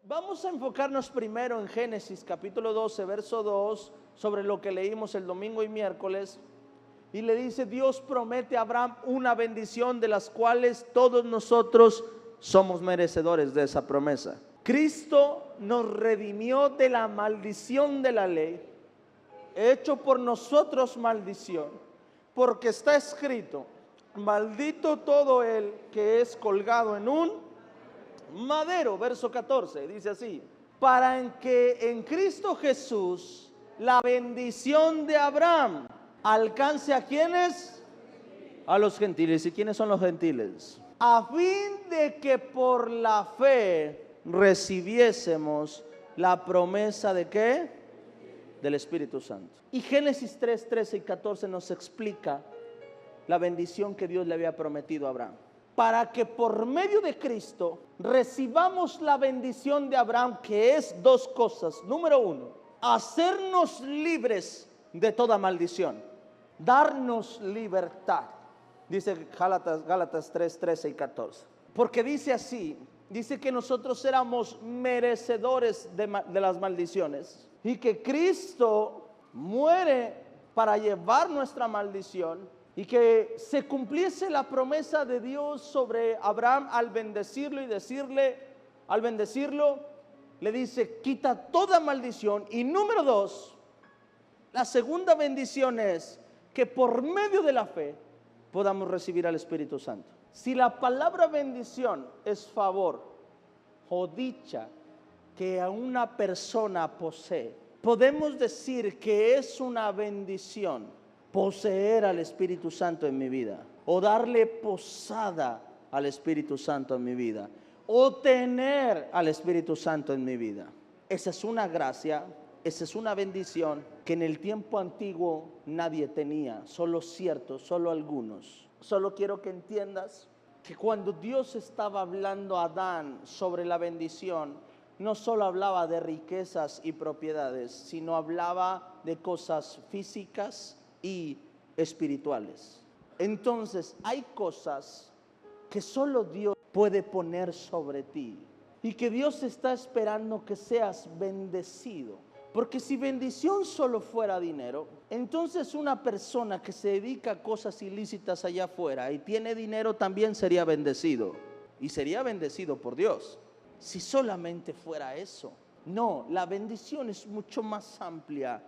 Vamos a enfocarnos primero en Génesis capítulo 12, verso 2, sobre lo que leímos el domingo y miércoles. Y le dice: Dios promete a Abraham una bendición de las cuales todos nosotros somos merecedores de esa promesa. Cristo nos redimió de la maldición de la ley, hecho por nosotros maldición, porque está escrito: maldito todo el que es colgado en un madero. Verso 14 dice así: para que en Cristo Jesús la bendición de Abraham alcance a quienes, a los gentiles. ¿Y quiénes son los gentiles? A fin de que por la fe recibiésemos la promesa de ¿qué? Del Espíritu Santo. Y Génesis 3, 13 y 14 nos explica la bendición que Dios le había prometido a Abraham, para que por medio de Cristo recibamos la bendición de Abraham, que es dos cosas. Número uno, hacernos libres de toda maldición, darnos libertad. Dice Gálatas 3, 13 y 14. Porque dice así, dice que nosotros éramos merecedores de las maldiciones, y que Cristo muere para llevar nuestra maldición, y que se cumpliese la promesa de Dios sobre Abraham al bendecirlo y decirle, al bendecirlo, le dice: quita toda maldición. Y número dos, la segunda bendición es que por medio de la fe podamos recibir al Espíritu Santo. Si la palabra bendición es favor o dicha que a una persona posee, podemos decir que es una bendición poseer al Espíritu Santo en mi vida, o darle posada al Espíritu Santo en mi vida, o tener al Espíritu Santo en mi vida. Esa es una gracia, esa es una bendición que en el tiempo antiguo nadie tenía, solo ciertos, solo algunos. Solo quiero que entiendas que cuando Dios estaba hablando a Adán sobre la bendición, no solo hablaba de riquezas y propiedades, sino hablaba de cosas físicas y espirituales. Entonces hay cosas que solo Dios puede poner sobre ti, y que Dios está esperando que seas bendecido. Porque si bendición solo fuera dinero, entonces una persona que se dedica a cosas ilícitas allá afuera y tiene dinero también sería bendecido, y sería bendecido por Dios. Si solamente fuera eso. No, la bendición es mucho más amplia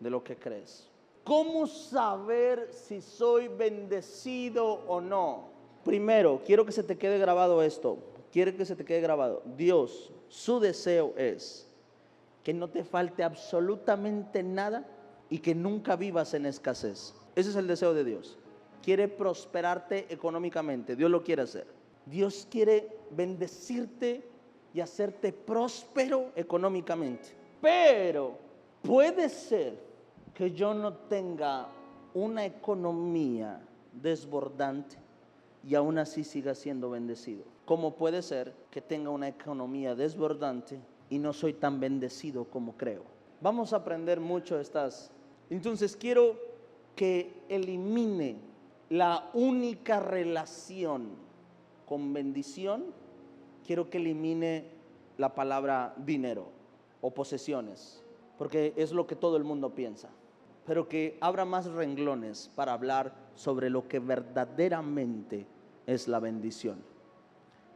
de lo que crees. ¿Cómo saber si soy bendecido o no? Primero, quiero que se te quede grabado esto. Quiero que se te quede grabado. Dios, su deseo es que no te falte absolutamente nada y que nunca vivas en escasez. Ese es el deseo de Dios. Quiere prosperarte económicamente. Dios lo quiere hacer. Dios quiere bendecirte y hacerte próspero económicamente. Pero puede ser que yo no tenga una economía desbordante y aún así siga siendo bendecido. Como puede ser que tenga una economía desbordante y no soy tan bendecido como creo. Vamos a aprender mucho de estas. Entonces quiero que elimine la única relación con bendición. Quiero que elimine la palabra dinero o posesiones, porque es lo que todo el mundo piensa. Pero que abra más renglones para hablar sobre lo que verdaderamente es la bendición.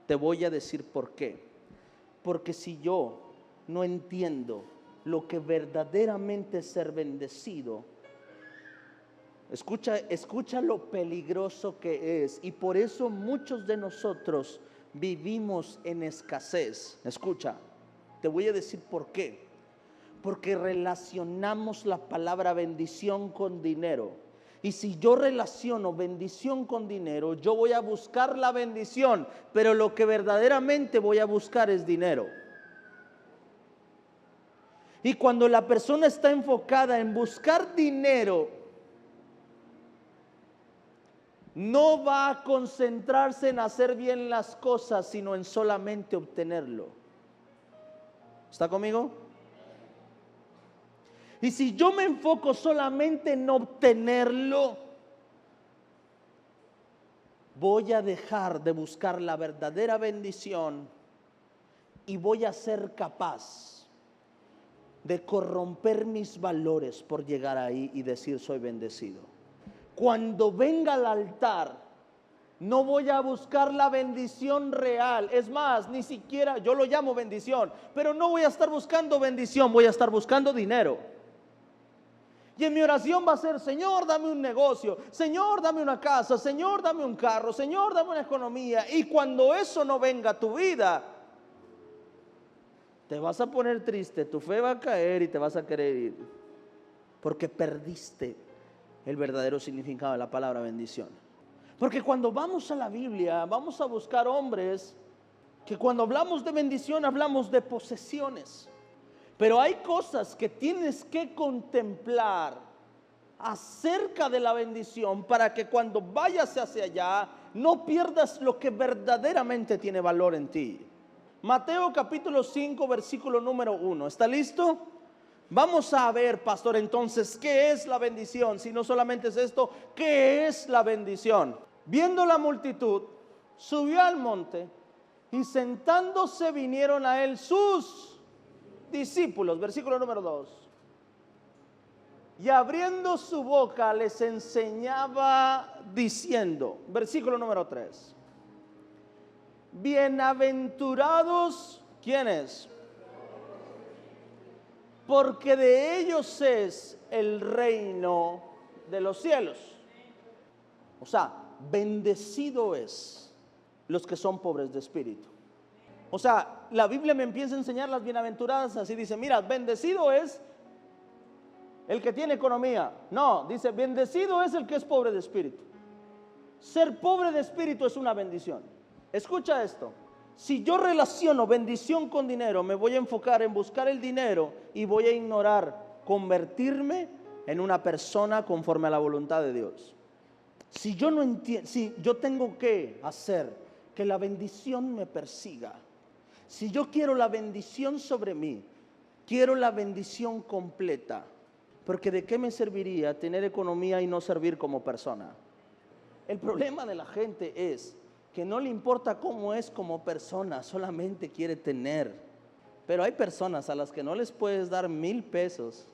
Te voy a decir por qué. Porque si yo no entiendo lo que verdaderamente es ser bendecido, escucha lo peligroso que es. Y por eso muchos de nosotros vivimos en escasez. Escucha, te voy a decir por qué. Porque relacionamos la palabra bendición con dinero. Y si yo relaciono bendición con dinero, yo voy a buscar la bendición, pero lo que verdaderamente voy a buscar es dinero. Y cuando la persona está enfocada en buscar dinero, no va a concentrarse en hacer bien las cosas, sino en solamente obtenerlo. ¿Está conmigo? Y si yo me enfoco solamente en obtenerlo, voy a dejar de buscar la verdadera bendición y voy a ser capaz de corromper mis valores por llegar ahí y decir soy bendecido. Cuando venga al altar, no voy a buscar la bendición real. Es más, ni siquiera, yo lo llamo bendición, pero no voy a estar buscando bendición, voy a estar buscando dinero. Y en mi oración va a ser: Señor, dame un negocio, Señor, dame una casa, Señor, dame un carro, Señor, dame una economía. Y cuando eso no venga a tu vida, te vas a poner triste, tu fe va a caer y te vas a querer ir, porque perdiste el verdadero significado de la palabra bendición. Porque cuando vamos a la Biblia, vamos a buscar hombres que cuando hablamos de bendición hablamos de posesiones. Pero hay cosas que tienes que contemplar acerca de la bendición para que cuando vayas hacia allá no pierdas lo que verdaderamente tiene valor en ti. Mateo capítulo 5 versículo número 1. ¿Está listo? Vamos a ver, pastor, entonces, ¿qué es la bendición? Si no solamente es esto, ¿qué es la bendición? Viendo la multitud, subió al monte y sentándose vinieron a él sus discípulos. Versículo número 2. Y abriendo su boca les enseñaba diciendo, versículo número 3. Bienaventurados, ¿quiénes? Porque de ellos es el reino de los cielos. O sea, bendecido es los que son pobres de espíritu. O sea, la Biblia me empieza a enseñar las bienaventuradas, así dice: mira, bendecido es el que tiene economía. No, dice, bendecido es el que es pobre de espíritu. Ser pobre de espíritu es una bendición. Escucha esto: si yo relaciono bendición con dinero, me voy a enfocar en buscar el dinero y voy a ignorar convertirme en una persona conforme a la voluntad de Dios. Si yo no entiendo, si yo tengo que hacer que la bendición me persiga, si yo quiero la bendición sobre mí, quiero la bendición completa, porque ¿de qué me serviría tener economía y no servir como persona? El problema de la gente es que no le importa cómo es como persona, solamente quiere tener. Pero hay personas a las que no les puedes dar 1,000 pesos,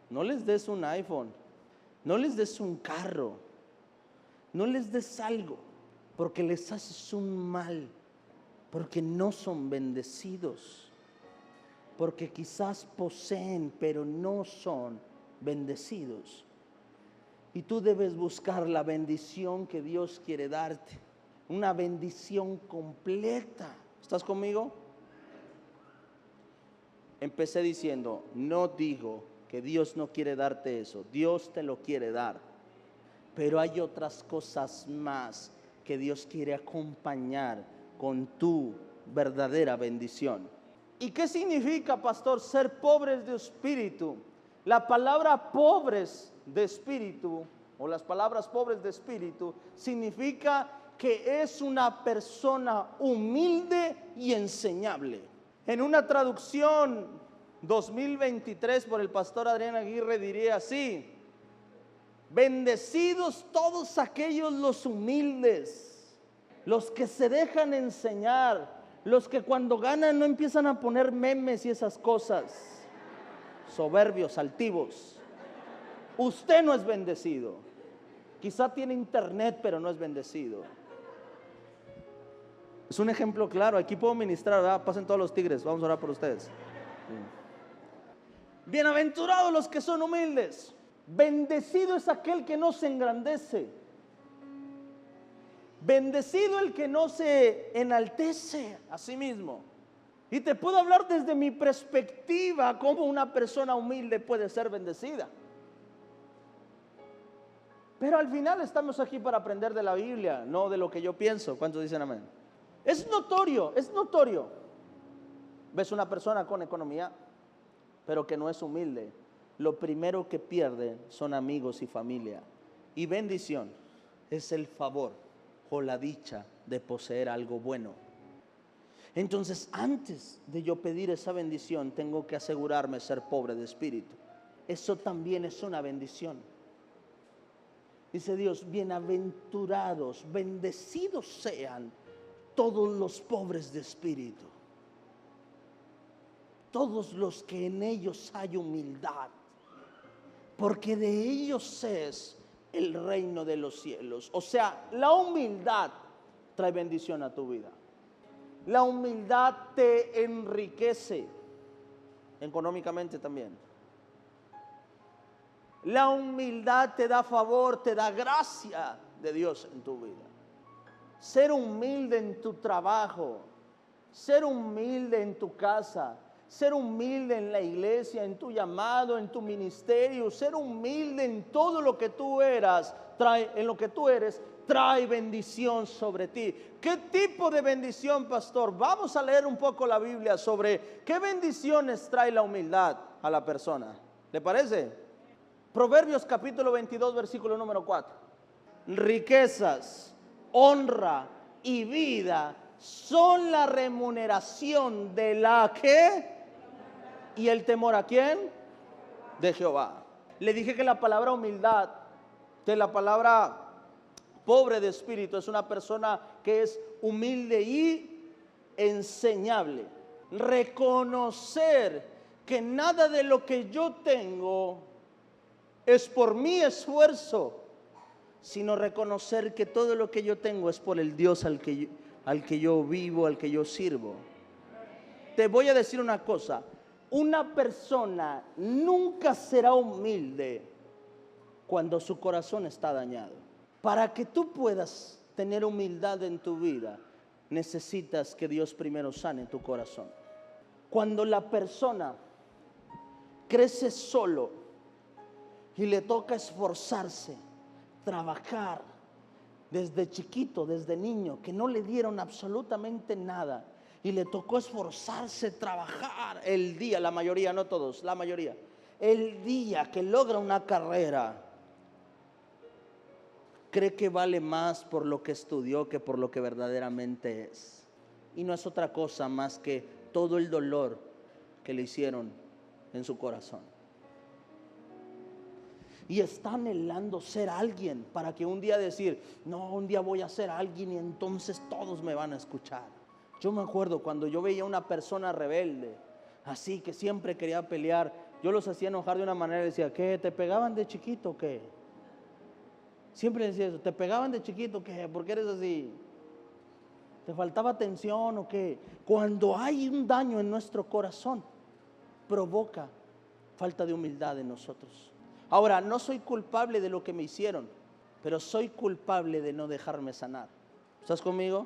no les des un iPhone, no les des un carro, no les des algo, porque les haces un mal, porque no son bendecidos, porque quizás poseen, pero no son bendecidos. Y tú debes buscar la bendición que Dios quiere darte, una bendición completa. ¿Estás conmigo? Empecé diciendo, no digo que Dios no quiere darte eso, Dios te lo quiere dar, pero hay otras cosas más que Dios quiere acompañar con tu verdadera bendición. ¿Y qué significa, pastor, ser pobres de espíritu? La palabra pobres de espíritu, o las palabras pobres de espíritu, significa que es una persona humilde y enseñable. En una traducción 2023 por el pastor Adrián Aguirre diría así: bendecidos todos aquellos los humildes, los que se dejan enseñar, los que cuando ganan no empiezan a poner memes y esas cosas, soberbios, altivos. Usted no es bendecido. Quizá tiene internet, pero no es bendecido. Es un ejemplo claro. Aquí puedo ministrar, ¿verdad? Pasen todos los tigres, vamos a orar por ustedes. Bienaventurados los que son humildes. Bendecido es aquel que no se engrandece. Bendecido el que no se enaltece a sí mismo. Y te puedo hablar desde mi perspectiva cómo una persona humilde puede ser bendecida. Pero al final estamos aquí para aprender de la Biblia, no de lo que yo pienso. ¿Cuántos dicen amén? Es notorio, es notorio. Ves una persona con economía, pero que no es humilde. Lo primero que pierde son amigos y familia. Y bendición es el favor o la dicha de poseer algo bueno. Entonces, antes de yo pedir esa bendición, tengo que asegurarme de ser pobre de espíritu. Eso también es una bendición. Dice Dios, bienaventurados, bendecidos sean todos los pobres de espíritu. todos los que en ellos hay humildad, porque de ellos es el reino de los cielos. O sea, la humildad trae bendición a tu vida. La humildad te enriquece económicamente también. La humildad te da favor, te da gracia de Dios en tu vida. Ser humilde en tu trabajo, ser humilde en tu casa, ser humilde en la iglesia, en tu llamado, en tu ministerio, ser humilde en todo lo que tú eras, trae bendición sobre ti. ¿Qué tipo de bendición, pastor? Vamos a leer un poco la Biblia sobre qué bendiciones trae la humildad a la persona. ¿Le parece? Proverbios capítulo 22, versículo número 4. Riquezas, honra y vida son la remuneración de la que... ¿Y el temor a quién? De Jehová. Le dije que la palabra humildad, que la palabra pobre de espíritu, es una persona que es humilde y enseñable. Reconocer que nada de lo que yo tengo es por mi esfuerzo, sino reconocer que todo lo que yo tengo es por el Dios al que yo vivo, al que yo sirvo. Te voy a decir una cosa. Una persona nunca será humilde cuando su corazón está dañado. Para que tú puedas tener humildad en tu vida, necesitas que Dios primero sane tu corazón. Cuando la persona crece solo y le toca esforzarse, trabajar desde chiquito, desde niño, que no le dieron absolutamente nada, y le tocó esforzarse, trabajar el día, la mayoría, no todos, la mayoría, el día que logra una carrera, cree que vale más por lo que estudió que por lo que verdaderamente es. Y no es otra cosa más que todo el dolor que le hicieron en su corazón. Y está anhelando ser alguien para que un día decir, no, un día voy a ser alguien y entonces todos me van a escuchar. Yo me acuerdo cuando yo veía una persona rebelde, así que siempre quería pelear, yo los hacía enojar de una manera, decía, ¿qué? ¿Te pegaban de chiquito o qué? Siempre decía eso, ¿te pegaban de chiquito o qué? ¿Por qué eres así? ¿Te faltaba atención o qué? Cuando hay un daño en nuestro corazón, provoca falta de humildad en nosotros. Ahora, no soy culpable de lo que me hicieron, pero soy culpable de no dejarme sanar. ¿Estás conmigo?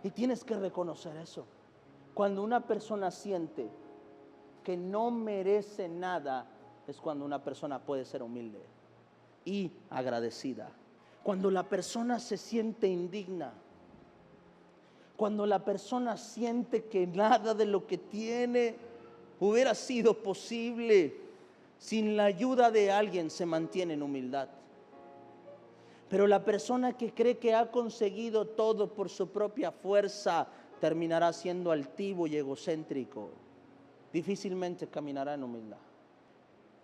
Y tienes que reconocer eso. Cuando una persona siente que no merece nada, es cuando una persona puede ser humilde y agradecida. Cuando la persona se siente indigna, cuando la persona siente que nada de lo que tiene hubiera sido posible sin la ayuda de alguien, se mantiene en humildad. Pero la persona que cree que ha conseguido todo por su propia fuerza terminará siendo altivo y egocéntrico. Difícilmente caminará en humildad.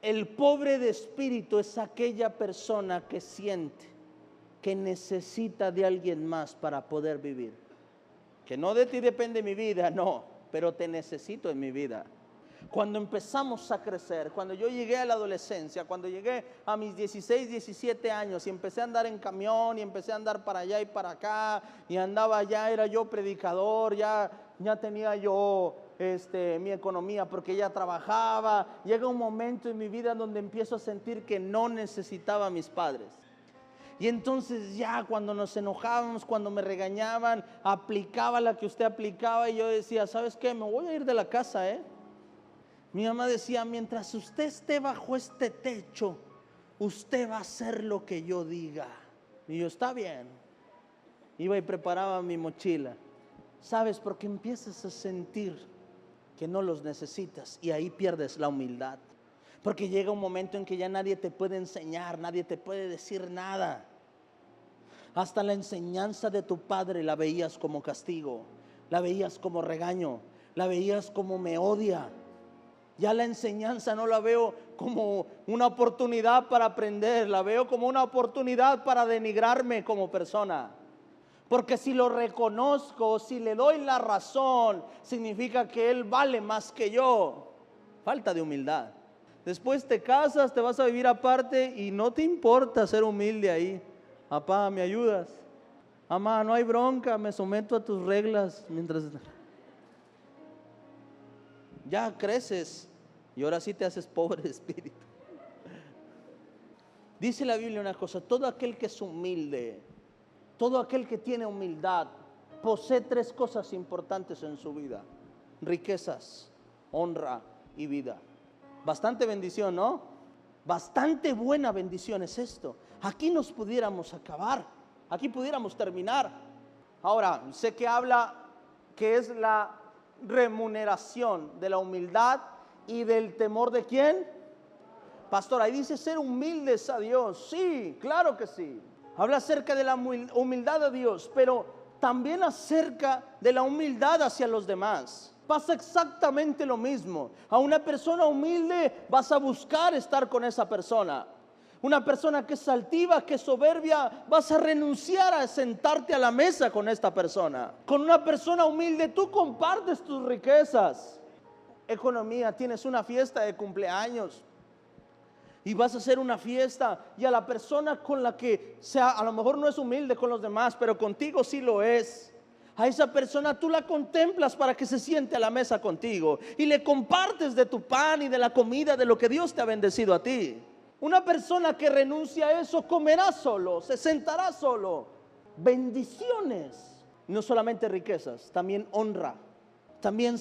El pobre de espíritu es aquella persona que siente que necesita de alguien más para poder vivir. Que no de ti depende mi vida, no, pero te necesito en mi vida. Cuando empezamos a crecer, cuando yo llegué a la adolescencia, cuando llegué a mis 16, 17 años y empecé a andar en camión y empecé a andar para allá y para acá y andaba ya, era yo predicador, ya tenía yo mi economía porque ya trabajaba. Llega un momento en mi vida donde empiezo a sentir que no necesitaba a mis padres. Y entonces ya cuando nos enojábamos, cuando me regañaban, aplicaba la que usted aplicaba y yo decía, ¿sabes qué? Me voy a ir de la casa, Mi mamá decía, mientras usted esté bajo este techo, usted va a hacer lo que yo diga. Y yo, está bien. Iba y preparaba mi mochila. ¿Sabes? Porque empiezas a sentir que no los necesitas y ahí pierdes la humildad. Porque llega un momento en que ya nadie te puede enseñar, nadie te puede decir nada. Hasta la enseñanza de tu padre la veías como castigo, la veías como regaño, la veías como me odia. Ya la enseñanza no la veo como una oportunidad para aprender, la veo como una oportunidad para denigrarme como persona. Porque si lo reconozco, si le doy la razón, significa que Él vale más que yo. Falta de humildad. Después te casas, te vas a vivir aparte y no te importa ser humilde ahí. Papá, ¿me ayudas? Mamá, no hay bronca, me someto a tus reglas. Mientras ya creces y ahora sí te haces pobre de espíritu. Dice la Biblia una cosa: todo aquel que es humilde, todo aquel que tiene humildad, posee tres cosas importantes en su vida: riquezas, honra y vida. Bastante bendición, ¿no? Bastante buena bendición es esto. Aquí nos pudiéramos acabar, aquí pudiéramos terminar. Ahora, sé que habla que es la remuneración de la humildad y del temor de ¿quién? Pastor, ahí dice ser humildes a Dios. Sí, claro que sí. Habla acerca de la humildad a Dios, pero también acerca de la humildad hacia los demás. Pasa exactamente lo mismo. A una persona humilde vas a buscar estar con esa persona. Una persona que es altiva, que es soberbia, vas a renunciar a sentarte a la mesa con esta persona. Con una persona humilde tú compartes tus riquezas. Economía, tienes una fiesta de cumpleaños y vas a hacer una fiesta, y a la persona con la que sea, a lo mejor no es humilde con los demás, pero contigo sí lo es. A esa persona tú la contemplas para que se siente a la mesa contigo y le compartes de tu pan y de la comida, de lo que Dios te ha bendecido a ti. Una persona que renuncia a eso comerá solo, se sentará solo. Bendiciones, no solamente riquezas, también honra, también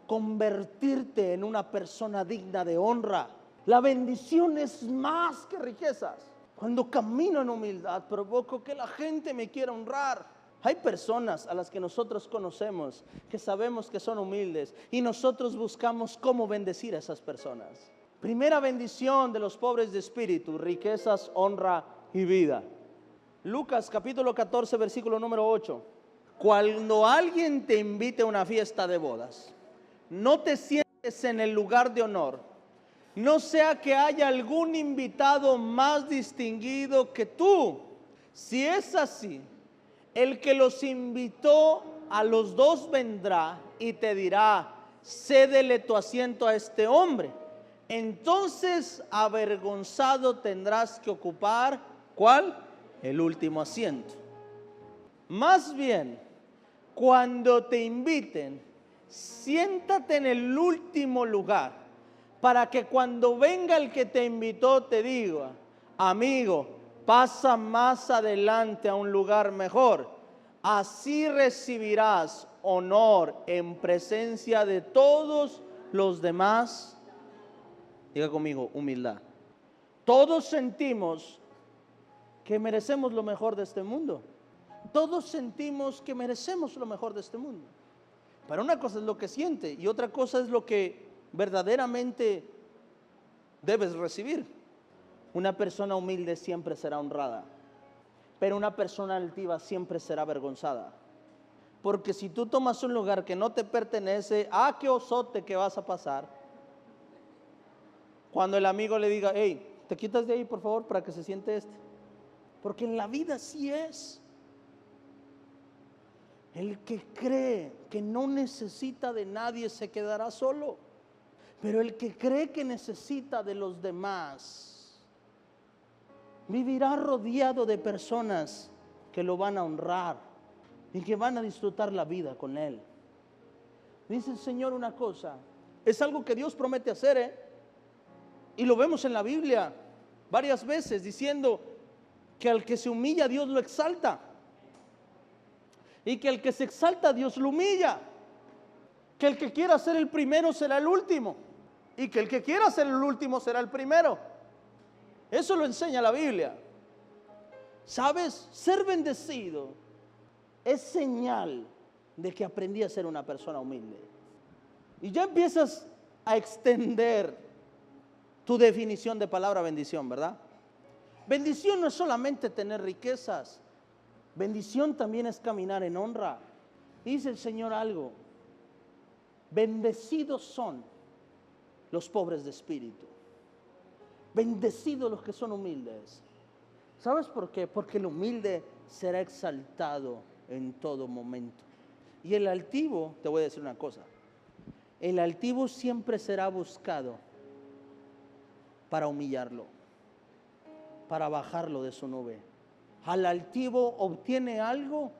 convertirte en una persona digna de honra. La bendición es más que riquezas. Cuando camino en humildad, provoco que la gente me quiera honrar. Hay personas a las que nosotros conocemos, que sabemos que son humildes, y nosotros buscamos cómo bendecir a esas personas. Primera bendición de los pobres de espíritu: riquezas, honra y vida. Lucas capítulo 14 versículo número 8. Cuando alguien te invite a una fiesta de bodas, no te sientes en el lugar de honor, no sea que haya algún invitado más distinguido que tú. Si es así, el que los invitó a los dos vendrá y te dirá: cédele tu asiento a este hombre. Entonces avergonzado tendrás que ocupar, ¿cuál? El último asiento. Más bien, cuando te inviten, siéntate en el último lugar, para que cuando venga el que te invitó te diga: amigo, pasa más adelante a un lugar mejor. Así recibirás honor en presencia de todos los demás. Diga conmigo: humildad. Todos sentimos que merecemos lo mejor de este mundo. Todos sentimos que merecemos lo mejor de este mundo. Pero una cosa es lo que siente y otra cosa es lo que verdaderamente debes recibir. Una persona humilde siempre será honrada, pero una persona altiva siempre será avergonzada. Porque si tú tomas un lugar que no te pertenece, qué osote que vas a pasar cuando el amigo le diga: hey, te quitas de ahí por favor para que se siente este. Porque en la vida así es. El que cree que no necesita de nadie se quedará solo, pero el que cree que necesita de los demás vivirá rodeado de personas que lo van a honrar y que van a disfrutar la vida con él. Dice el Señor una cosa, es algo que Dios promete hacer, y lo vemos en la Biblia varias veces, diciendo que al que se humilla Dios lo exalta, y que el que se exalta Dios lo humilla, que el que quiera ser el primero será el último, y que el que quiera ser el último será el primero. Eso lo enseña la Biblia. ¿Sabes? Ser bendecido es señal de que aprendí a ser una persona humilde. Y ya empiezas a extender tu definición de palabra bendición, ¿verdad? Bendición no es solamente tener riquezas. Bendición también es caminar en honra. Dice el Señor algo: bendecidos son los pobres de espíritu. Bendecidos los que son humildes. ¿Sabes por qué? Porque el humilde será exaltado en todo momento. Y el altivo, te voy a decir una cosa, el altivo siempre será buscado para humillarlo, para bajarlo de su nube. Al altivo obtiene algo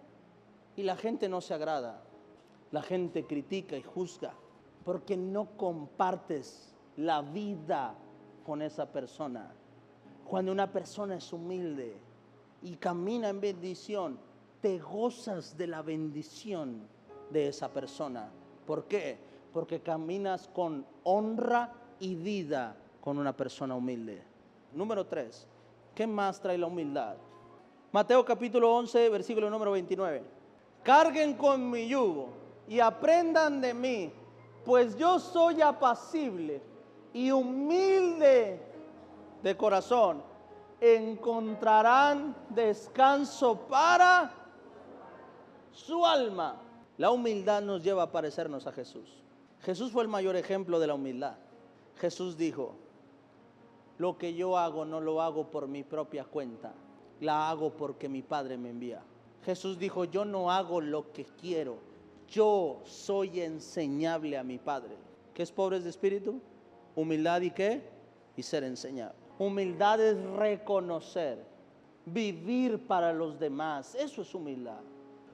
y la gente no se agrada. La gente critica y juzga porque no compartes la vida con esa persona. Cuando una persona es humilde y camina en bendición, te gozas de la bendición de esa persona. ¿Por qué? Porque caminas con honra y vida con una persona humilde. Número 3. ¿Qué más trae la humildad? Mateo capítulo 11, versículo número 29. Carguen con mi yugo y aprendan de mí, pues yo soy apacible y humilde de corazón. Encontrarán descanso para su alma. La humildad nos lleva a parecernos a Jesús. Jesús fue el mayor ejemplo de la humildad. Jesús dijo: lo que yo hago no lo hago por mi propia cuenta, la hago porque mi Padre me envía. Jesús dijo: yo no hago lo que quiero, yo soy enseñable a mi Padre. ¿Qué es pobres de espíritu? Humildad y ¿qué? Y ser enseñable. Humildad es reconocer, vivir para los demás. Eso es humildad.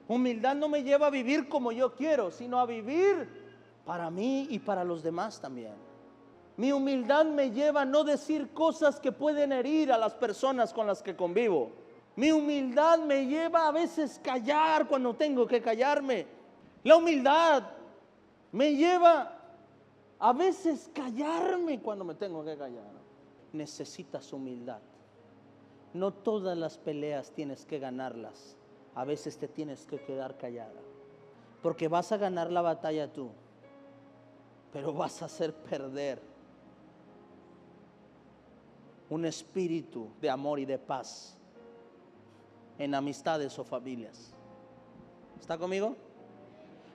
Humildad no me lleva a vivir como yo quiero, sino a vivir para mí y para los demás también. Mi humildad me lleva a no decir cosas que pueden herir a las personas con las que convivo. Mi humildad me lleva a veces callar cuando tengo que callarme. La humildad me lleva a veces callarme cuando me tengo que callar. Necesitas humildad. No todas las peleas tienes que ganarlas. A veces te tienes que quedar callada. Porque vas a ganar la batalla tú, pero vas a hacer perder un espíritu de amor y de paz en amistades o familias. ¿Está conmigo?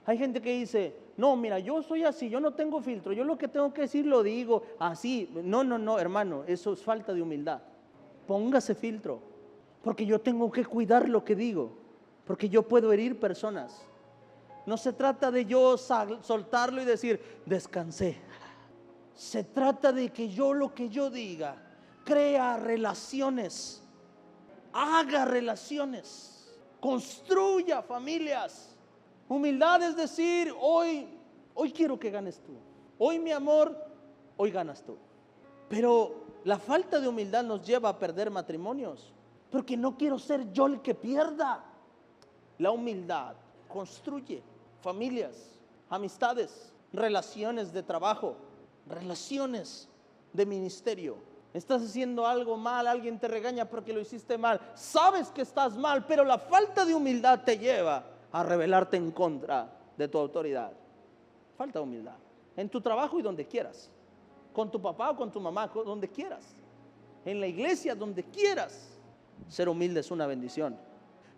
Hay gente que dice: no, mira, yo soy así, yo no tengo filtro, yo lo que tengo que decir lo digo así. No, hermano, eso es falta de humildad. Póngase filtro, porque yo tengo que cuidar lo que digo, porque yo puedo herir personas. No se trata de yo soltarlo y decir: descansé. Se trata de que yo lo que yo diga crea relaciones, haga relaciones, construya familias. Humildad es decir: hoy quiero que ganes tú, hoy mi amor, hoy ganas tú. Pero la falta de humildad nos lleva a perder matrimonios, porque no quiero ser yo el que pierda. La humildad construye familias, amistades, relaciones de trabajo, relaciones de ministerio. Estás haciendo algo mal, alguien te regaña porque lo hiciste mal, sabes que estás mal, pero la falta de humildad te lleva a rebelarte en contra de tu autoridad. Falta de humildad en tu trabajo y donde quieras, con tu papá o con tu mamá, donde quieras, en la iglesia, donde quieras. Ser humilde es una bendición,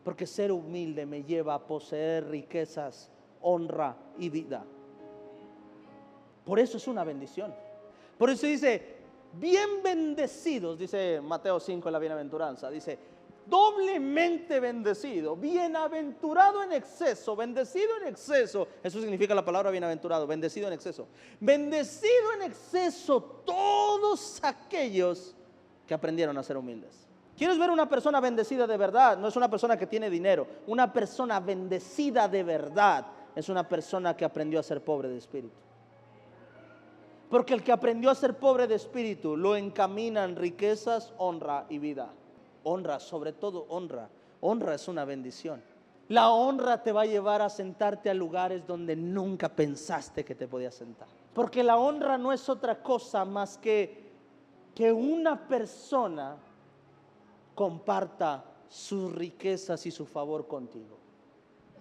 porque ser humilde me lleva a poseer riquezas, honra y vida. Por eso es una bendición. Por eso dice: bien bendecidos, dice Mateo 5 en la bienaventuranza, dice: doblemente bendecido, bienaventurado en exceso, bendecido en exceso. Eso significa la palabra bienaventurado, bendecido en exceso. Bendecido en exceso todos aquellos que aprendieron a ser humildes. ¿Quieres ver una persona bendecida de verdad? No es una persona que tiene dinero. Una persona bendecida de verdad es una persona que aprendió a ser pobre de espíritu. Porque el que aprendió a ser pobre de espíritu lo encaminan riquezas, honra y vida. Honra, sobre todo honra. Honra es una bendición. La honra te va a llevar a sentarte a lugares donde nunca pensaste que te podías sentar. Porque la honra no es otra cosa más que una persona comparta sus riquezas y su favor contigo.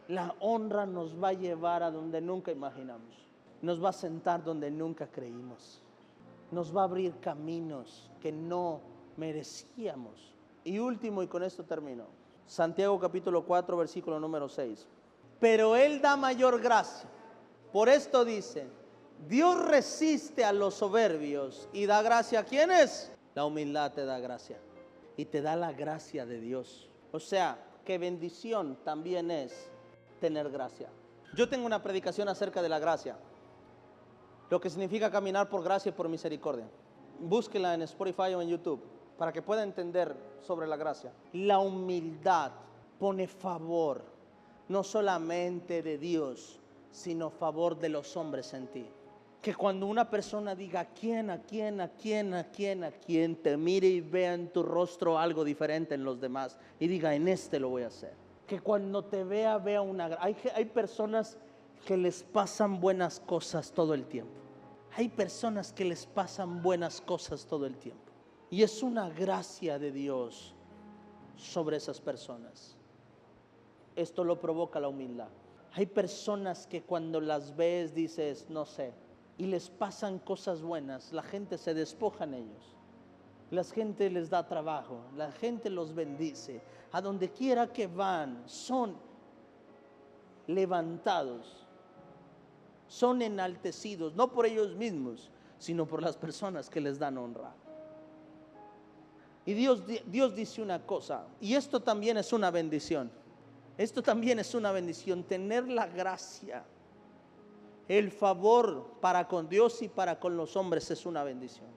La honra nos va a llevar a donde nunca imaginamos. Nos va a sentar donde nunca creímos. Nos va a abrir caminos que no merecíamos. Y último, y con esto termino, Santiago capítulo 4 versículo número 6. Pero Él da mayor gracia. Por esto dice: Dios resiste a los soberbios y da gracia a ¿quiénes? La humildad te da gracia y te da la gracia de Dios. O sea, que bendición también es tener gracia. Yo tengo una predicación acerca de la gracia, lo que significa caminar por gracia y por misericordia. Búsquela en Spotify o en YouTube para que pueda entender sobre la gracia. La humildad pone favor, no solamente de Dios, sino favor de los hombres en ti. Que cuando una persona diga a quién, te mire y vea en tu rostro algo diferente en los demás y diga, en este lo voy a hacer. Que cuando te vea una... Hay personas que les pasan buenas cosas todo el tiempo. Hay personas que les pasan buenas cosas todo el tiempo. Y es una gracia de Dios sobre esas personas. Esto lo provoca la humildad. Hay personas que cuando las ves dices, no sé, y les pasan cosas buenas, la gente se despoja en ellos. La gente les da trabajo, la gente los bendice. A donde quiera que van, son levantados, son enaltecidos, no por ellos mismos, sino por las personas que les dan honra. Y Dios dice una cosa, y esto también es una bendición. Esto también es una bendición, tener la gracia, el favor para con Dios y para con los hombres es una bendición.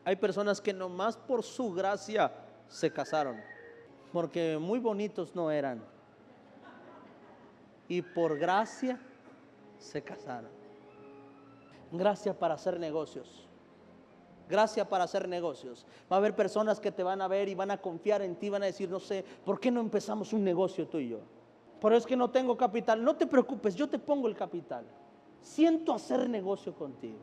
Hay personas que nomás por su gracia se casaron, porque muy bonitos no eran, y por gracia se casaron. Gracia para hacer negocios. Gracia para hacer negocios. Va a haber personas que te van a ver y van a confiar en ti, van a decir, no sé, ¿por qué no empezamos un negocio tú y yo? Pero es que no tengo capital. No te preocupes, yo te pongo el capital. Siento hacer negocio contigo.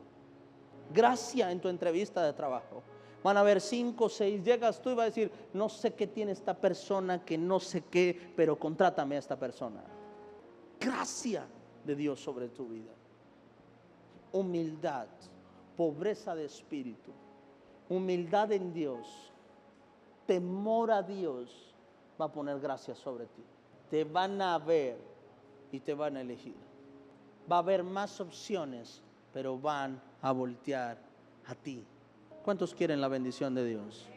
Gracia en tu entrevista de trabajo. Van a haber 5 o 6, llegas tú y vas a decir, no sé qué tiene esta persona, que no sé qué, pero contrátame a esta persona. Gracia de Dios sobre tu vida. Humildad. Pobreza de espíritu, humildad en Dios, temor a Dios va a poner gracia sobre ti. Te van a ver y te van a elegir. Va a haber más opciones, pero van a voltear a ti. ¿Cuántos quieren la bendición de Dios?